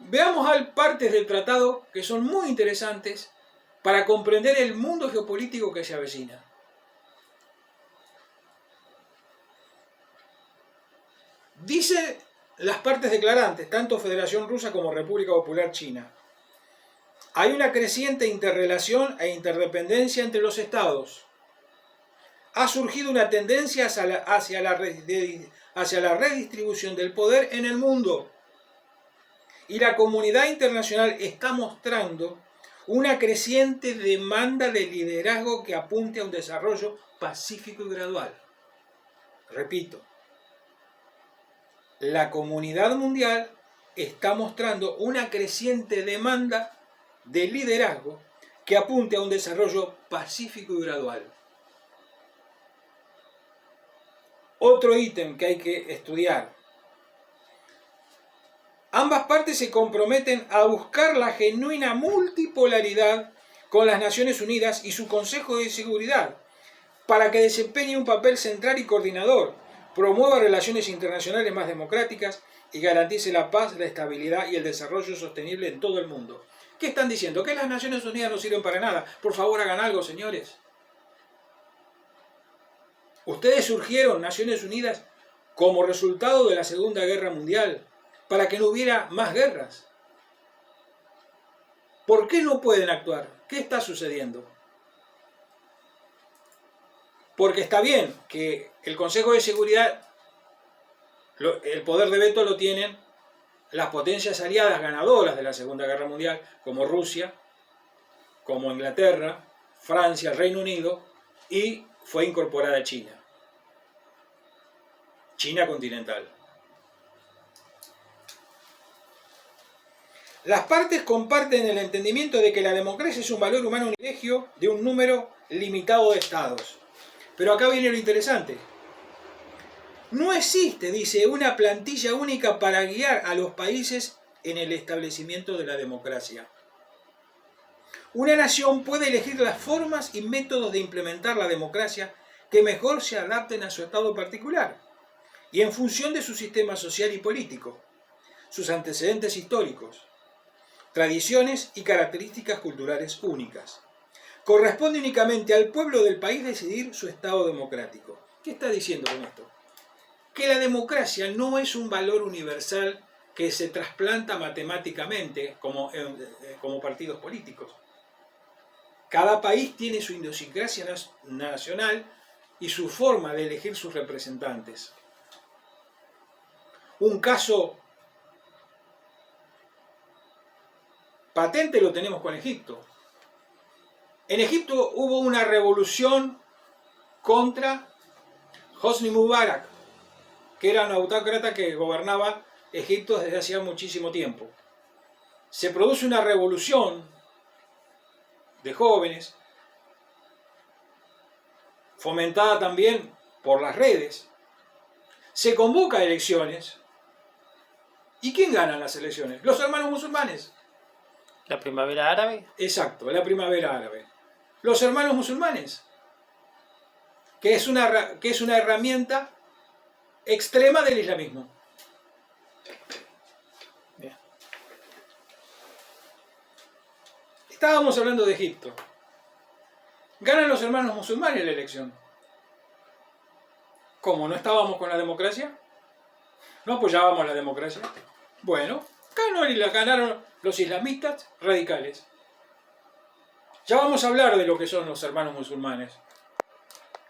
Veamos partes del tratado que son muy interesantes para comprender el mundo geopolítico que se avecina. Dice las partes declarantes, tanto Federación Rusa como República Popular China: hay una creciente interrelación e interdependencia entre los estados. Ha surgido una tendencia hacia la redistribución del poder en el mundo. Y la comunidad internacional está mostrando una creciente demanda de liderazgo que apunte a un desarrollo pacífico y gradual. Repito, la comunidad mundial está mostrando una creciente demanda de liderazgo que apunte a un desarrollo pacífico y gradual. Otro ítem que hay que estudiar: ambas partes se comprometen a buscar la genuina multipolaridad con las Naciones Unidas y su Consejo de Seguridad para que desempeñe un papel central y coordinador, promueva relaciones internacionales más democráticas y garantice la paz, la estabilidad y el desarrollo sostenible en todo el mundo. ¿Qué están diciendo? ¿Que las Naciones Unidas no sirven para nada? Por favor, hagan algo, señores. Ustedes surgieron, Naciones Unidas, como resultado de la Segunda Guerra Mundial, para que no hubiera más guerras. ¿Por qué no pueden actuar? ¿Qué está sucediendo? Porque está bien que el Consejo de Seguridad, el poder de veto lo tienen las potencias aliadas ganadoras de la Segunda Guerra Mundial, como Rusia, como Inglaterra, Francia, Reino Unido, y fue incorporada China. China continental. Las partes comparten el entendimiento de que la democracia es un valor humano, un privilegio de un número limitado de estados. Pero acá viene lo interesante. No existe, dice, una plantilla única para guiar a los países en el establecimiento de la democracia. Una nación puede elegir las formas y métodos de implementar la democracia que mejor se adapten a su estado particular y en función de su sistema social y político, sus antecedentes históricos, tradiciones y características culturales únicas. Corresponde únicamente al pueblo del país decidir su estado democrático. ¿Qué está diciendo con esto? Que la democracia no es un valor universal que se trasplanta matemáticamente como partidos políticos. Cada país tiene su idiosincrasia nacional y su forma de elegir sus representantes. Un caso patente lo tenemos con Egipto. En Egipto hubo una revolución contra Hosni Mubarak, que era un autócrata que gobernaba Egipto desde hacía muchísimo tiempo. Se produce una revolución de jóvenes, fomentada también por las redes. Se convoca a elecciones. ¿Y quién gana las elecciones? Los hermanos musulmanes. ¿La primavera árabe? Exacto, la primavera árabe. Los hermanos musulmanes, que es una herramienta extrema del islamismo. Bien. Estábamos hablando de Egipto. Ganan los hermanos musulmanes la elección. ¿Cómo? ¿No estábamos con la democracia? ¿No apoyábamos la democracia? Bueno, ganaron los islamistas radicales. Ya vamos a hablar de lo que son los hermanos musulmanes.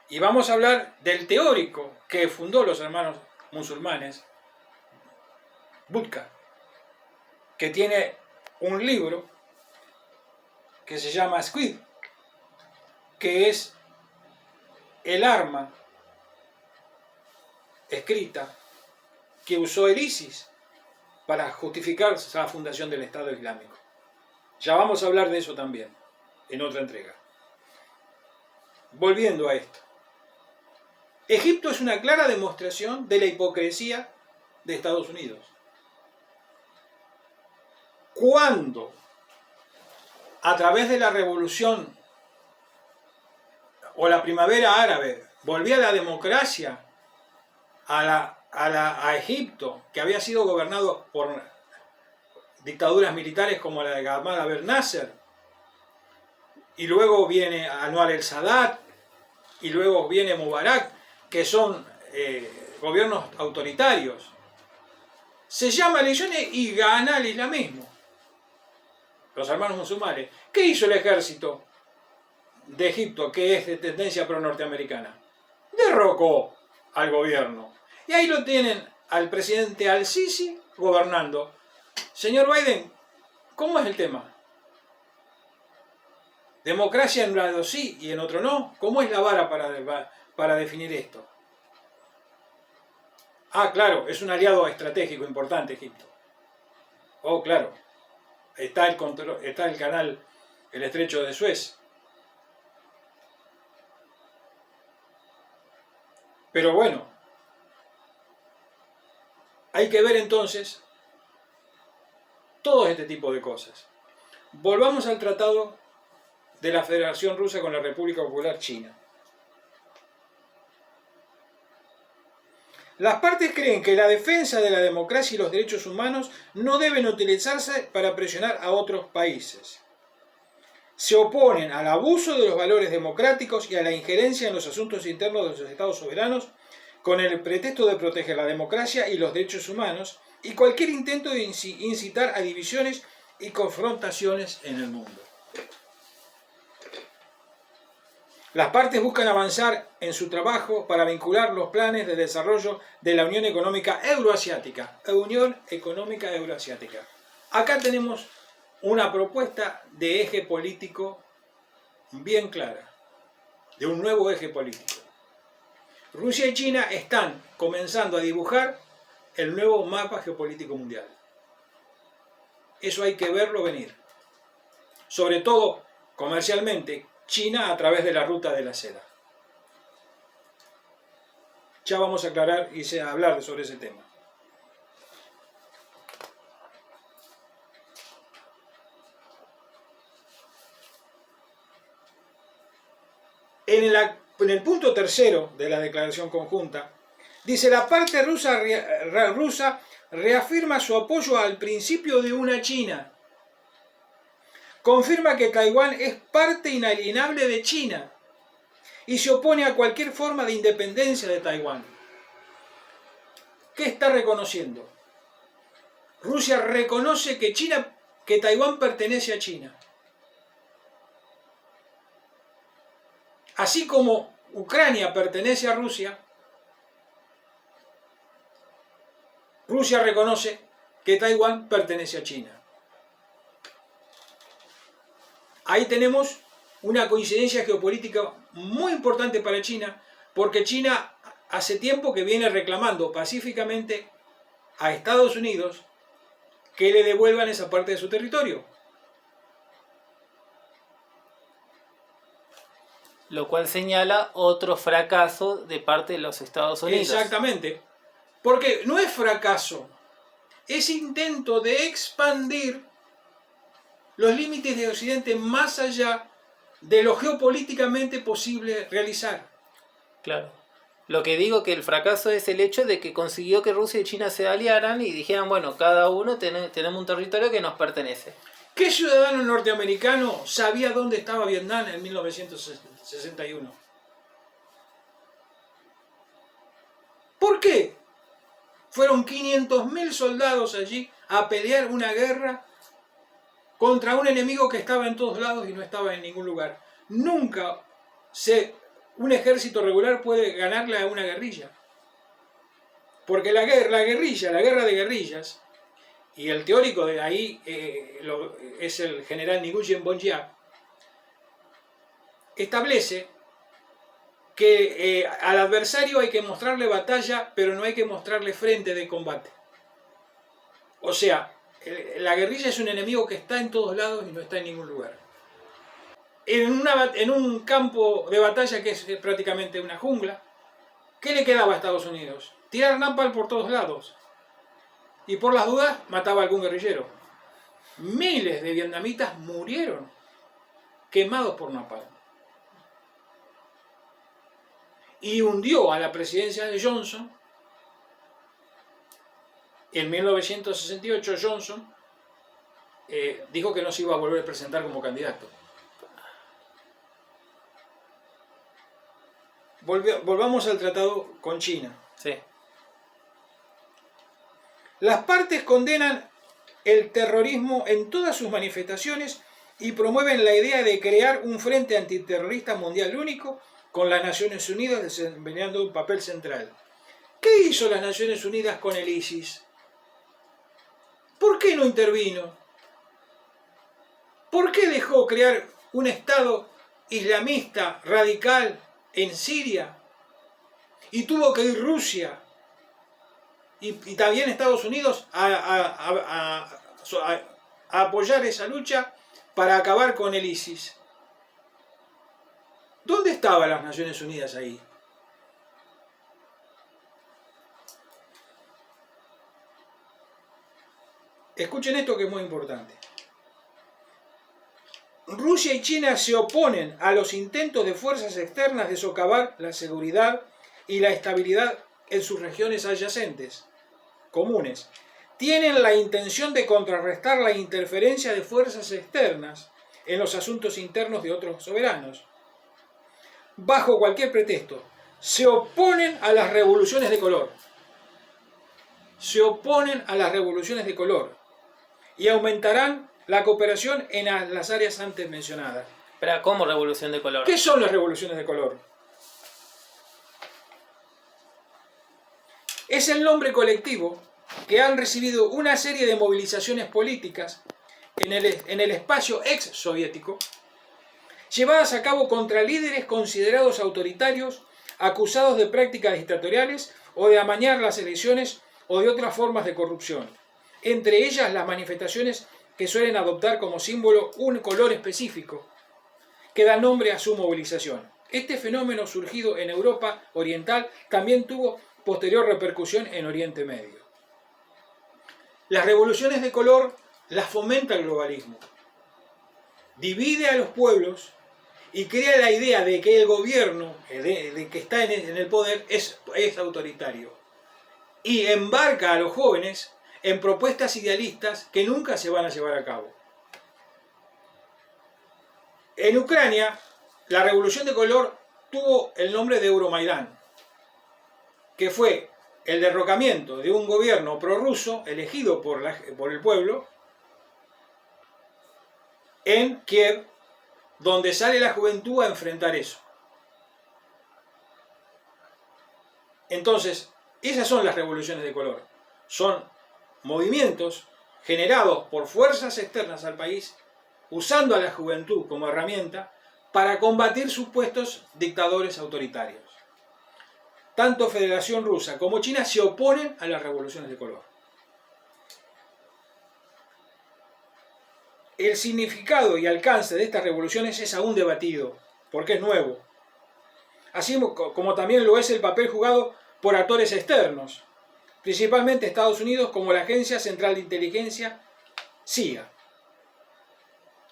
Y vamos a hablar del teórico que fundó los hermanos musulmanes, Budka, que tiene un libro que se llama Squid, que es el arma escrita que usó el ISIS para justificar la fundación del Estado Islámico. Ya vamos a hablar de eso también en otra entrega. Volviendo a esto. Egipto es una clara demostración de la hipocresía de Estados Unidos. Cuando, a través de la revolución o la primavera árabe, volvía la democracia a Egipto, que había sido gobernado dictaduras militares como la de Gamal Abdel Nasser, y luego viene Anwar el Sadat, y luego viene Mubarak, que son gobiernos autoritarios. Se llama elecciones y gana el islamismo, los hermanos musulmanes. ¿Qué hizo el ejército de Egipto, que es de tendencia pro-norteamericana? Derrocó al gobierno. Y ahí lo tienen al presidente al-Sisi gobernando. Señor Biden, ¿cómo es el tema? ¿Democracia en un lado sí y en otro no? ¿Cómo es la vara para definir esto? Ah, claro, es un aliado estratégico importante Egipto. Oh, claro. Está el canal, el estrecho de Suez. Pero bueno, hay que ver entonces todo este tipo de cosas. Volvamos al tratado de la Federación Rusa con la República Popular China. Las partes creen que la defensa de la democracia y los derechos humanos no deben utilizarse para presionar a otros países. Se oponen al abuso de los valores democráticos y a la injerencia en los asuntos internos de los estados soberanos con el pretexto de proteger la democracia y los derechos humanos y cualquier intento de incitar a divisiones y confrontaciones en el mundo. Las partes buscan avanzar en su trabajo para vincular los planes de desarrollo de la Unión Económica Euroasiática. Unión Económica Euroasiática. Acá tenemos una propuesta de eje político bien clara, de un nuevo eje político. Rusia y China están comenzando a dibujar el nuevo mapa geopolítico mundial. Eso hay que verlo venir. Sobre todo comercialmente, China a través de la ruta de la seda. Ya vamos a aclarar y a hablar sobre ese tema. En el punto tercero de la declaración conjunta, dice: la parte rusa reafirma su apoyo al principio de una China. Confirma que Taiwán es parte inalienable de China y se opone a cualquier forma de independencia de Taiwán. ¿Qué está reconociendo? Rusia reconoce que Taiwán pertenece a China. Así como Ucrania pertenece a Rusia, Rusia reconoce que Taiwán pertenece a China. Ahí tenemos una coincidencia geopolítica muy importante para China, porque China hace tiempo que viene reclamando pacíficamente a Estados Unidos que le devuelvan esa parte de su territorio. Lo cual señala otro fracaso de parte de los Estados Unidos. Exactamente. Porque no es fracaso, es intento de expandir los límites de Occidente más allá de lo geopolíticamente posible realizar. Claro. Lo que digo que el fracaso es el hecho de que consiguió que Rusia y China se aliaran y dijeran, bueno, cada uno tenemos un territorio que nos pertenece. ¿Qué ciudadano norteamericano sabía dónde estaba Vietnam en 1961? ¿Por qué? Fueron 500.000 soldados allí a pelear una guerra contra un enemigo que estaba en todos lados y no estaba en ningún lugar. Nunca un ejército regular puede ganarle a una guerrilla. Porque la guerra de guerrillas, y el teórico de ahí es el general Nguyen Bon Gia, establece que al adversario hay que mostrarle batalla, pero no hay que mostrarle frente de combate. O sea, la guerrilla es un enemigo que está en todos lados y no está en ningún lugar. En un campo de batalla que es prácticamente una jungla, ¿qué le quedaba a Estados Unidos? Tirar napalm por todos lados. Y por las dudas, mataba a algún guerrillero. Miles de vietnamitas murieron quemados por napalm. Y hundió a la presidencia de Johnson. En 1968 Johnson dijo que no se iba a volver a presentar como candidato. Volvamos al tratado con China. Sí. Las partes condenan el terrorismo en todas sus manifestaciones y promueven la idea de crear un frente antiterrorista mundial único con las Naciones Unidas desempeñando un papel central. ¿Qué hizo las Naciones Unidas con el ISIS? ¿Por qué no intervino? ¿Por qué dejó crear un Estado islamista radical en Siria? Y tuvo que ir Rusia y también Estados Unidos a apoyar esa lucha para acabar con el ISIS. ¿Dónde estaban las Naciones Unidas ahí? Escuchen esto que es muy importante. Rusia y China se oponen a los intentos de fuerzas externas de socavar la seguridad y la estabilidad en sus regiones adyacentes, comunes. Tienen la intención de contrarrestar la interferencia de fuerzas externas en los asuntos internos de otros soberanos. Bajo cualquier pretexto, se oponen a las revoluciones de color. Se oponen a las revoluciones de color y aumentarán la cooperación en las áreas antes mencionadas. Pero, ¿cómo revolución de color? ¿Qué son las revoluciones de color? Es el nombre colectivo que han recibido una serie de movilizaciones políticas en el espacio ex-soviético, llevadas a cabo contra líderes considerados autoritarios, acusados de prácticas dictatoriales o de amañar las elecciones o de otras formas de corrupción. Entre ellas las manifestaciones que suelen adoptar como símbolo un color específico, que da nombre a su movilización. Este fenómeno surgido en Europa Oriental también tuvo posterior repercusión en Oriente Medio. Las revoluciones de color las fomenta el globalismo. Divide a los pueblos y crea la idea de que el gobierno de que está en el poder es autoritario. Y embarca a los jóvenes en propuestas idealistas que nunca se van a llevar a cabo. En Ucrania, la revolución de color tuvo el nombre de Euromaidán, que fue el derrocamiento de un gobierno prorruso elegido por el pueblo en Kiev, donde sale la juventud a enfrentar eso. Entonces, esas son las revoluciones de color. Son movimientos generados por fuerzas externas al país, usando a la juventud como herramienta para combatir supuestos dictadores autoritarios. Tanto Federación Rusa como China se oponen a las revoluciones de color. El significado y alcance de estas revoluciones es aún debatido, porque es nuevo. Así como también lo es el papel jugado por actores externos, principalmente Estados Unidos, como la Agencia Central de Inteligencia, CIA.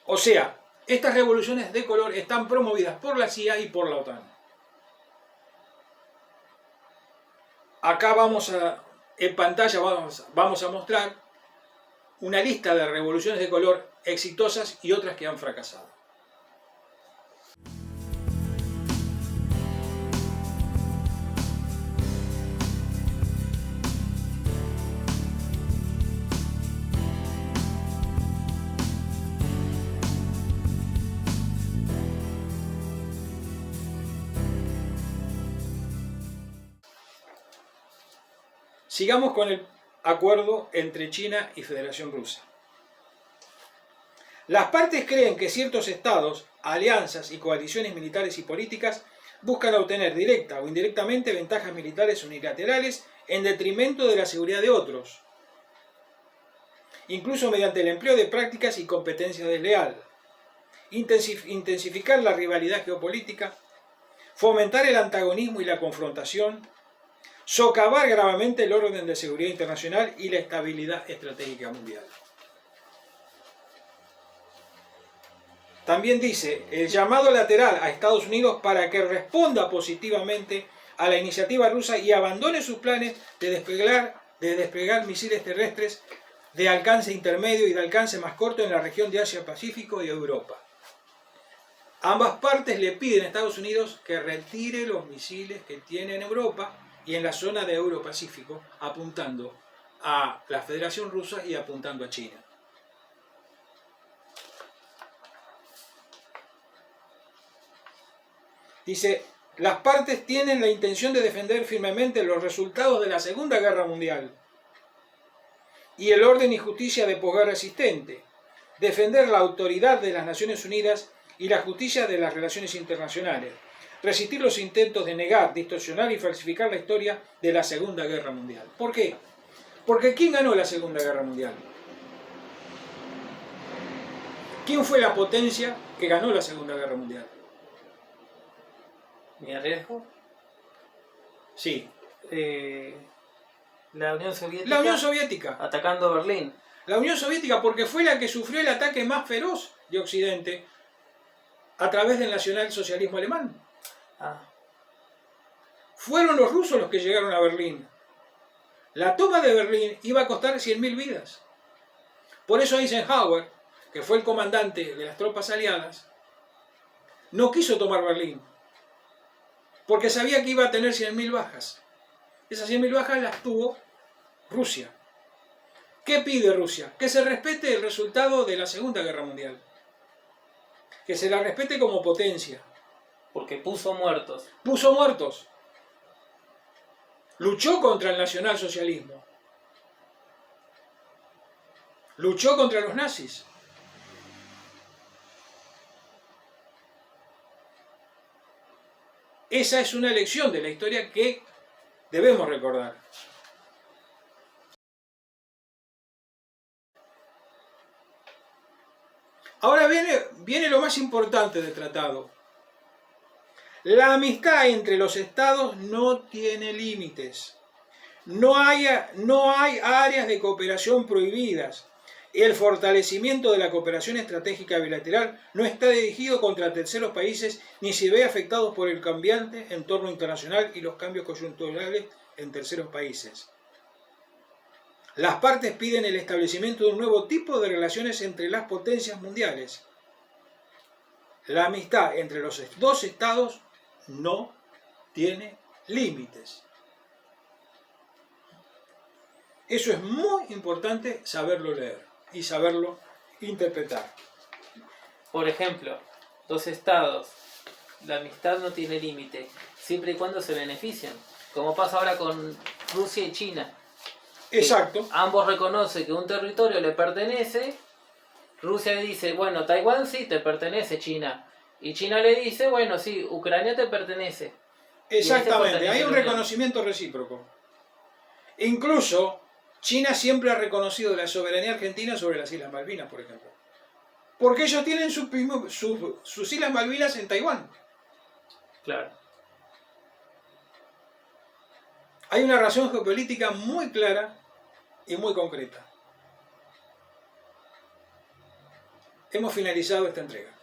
O sea, estas revoluciones de color están promovidas por la CIA y por la OTAN. Acá en pantalla vamos a mostrar una lista de revoluciones de color exitosas y otras que han fracasado. Sigamos con el acuerdo entre China y Federación Rusa. Las partes creen que ciertos estados, alianzas y coaliciones militares y políticas buscan obtener directa o indirectamente ventajas militares unilaterales en detrimento de la seguridad de otros, incluso mediante el empleo de prácticas y competencia desleal, intensificar la rivalidad geopolítica, fomentar el antagonismo y la confrontación, socavar gravemente el orden de seguridad internacional y la estabilidad estratégica mundial. También dice el llamado lateral a Estados Unidos para que responda positivamente a la iniciativa rusa y abandone sus planes de desplegar misiles terrestres de alcance intermedio y de alcance más corto en la región de Asia-Pacífico y Europa. Ambas partes le piden a Estados Unidos que retire los misiles que tiene en Europa y en la zona de Euro-Pacífico, apuntando a la Federación Rusa y apuntando a China. Dice, las partes tienen la intención de defender firmemente los resultados de la Segunda Guerra Mundial y el orden y justicia de posguerra existente, defender la autoridad de las Naciones Unidas y la justicia de las relaciones internacionales, resistir los intentos de negar, distorsionar y falsificar la historia de la Segunda Guerra Mundial. ¿Por qué? Porque ¿quién ganó la Segunda Guerra Mundial? ¿Quién fue la potencia que ganó la Segunda Guerra Mundial? ¿Me arriesgo? Sí. La Unión Soviética. La Unión Soviética. Atacando Berlín. La Unión Soviética, porque fue la que sufrió el ataque más feroz de Occidente a través del nacionalsocialismo alemán. Fueron los rusos los que llegaron a Berlín. La toma de Berlín iba a costar 100.000 vidas. Por eso Eisenhower, que fue el comandante de las tropas aliadas, no quiso tomar Berlín, porque sabía que iba a tener 100.000 bajas. Esas 100.000 bajas las tuvo Rusia. ¿Qué pide Rusia? Que se respete el resultado de la Segunda Guerra Mundial. Que se la respete como potencia. Porque puso muertos. Puso muertos. Luchó contra el nacionalsocialismo. Luchó contra los nazis. Esa es una lección de la historia que debemos recordar. Ahora viene lo más importante del tratado. La amistad entre los estados no tiene límites. No hay áreas de cooperación prohibidas. El fortalecimiento de la cooperación estratégica bilateral no está dirigido contra terceros países ni se ve afectados por el cambiante entorno internacional y los cambios coyunturales en terceros países. Las partes piden el establecimiento de un nuevo tipo de relaciones entre las potencias mundiales. La amistad entre los dos estados no tiene límites. Eso es muy importante saberlo leer y saberlo interpretar. Por ejemplo, dos estados, la amistad no tiene límite, siempre y cuando se benefician, como pasa ahora con Rusia y China. Exacto. Ambos reconocen que un territorio le pertenece. Rusia le dice, bueno, Taiwán sí te pertenece, China. Y China le dice, bueno, sí, Ucrania te pertenece. Exactamente, hay un reconocimiento recíproco. Incluso, China siempre ha reconocido la soberanía argentina sobre las Islas Malvinas, por ejemplo. Porque ellos tienen sus Islas Malvinas en Taiwán. Claro. Hay una razón geopolítica muy clara y muy concreta. Hemos finalizado esta entrega.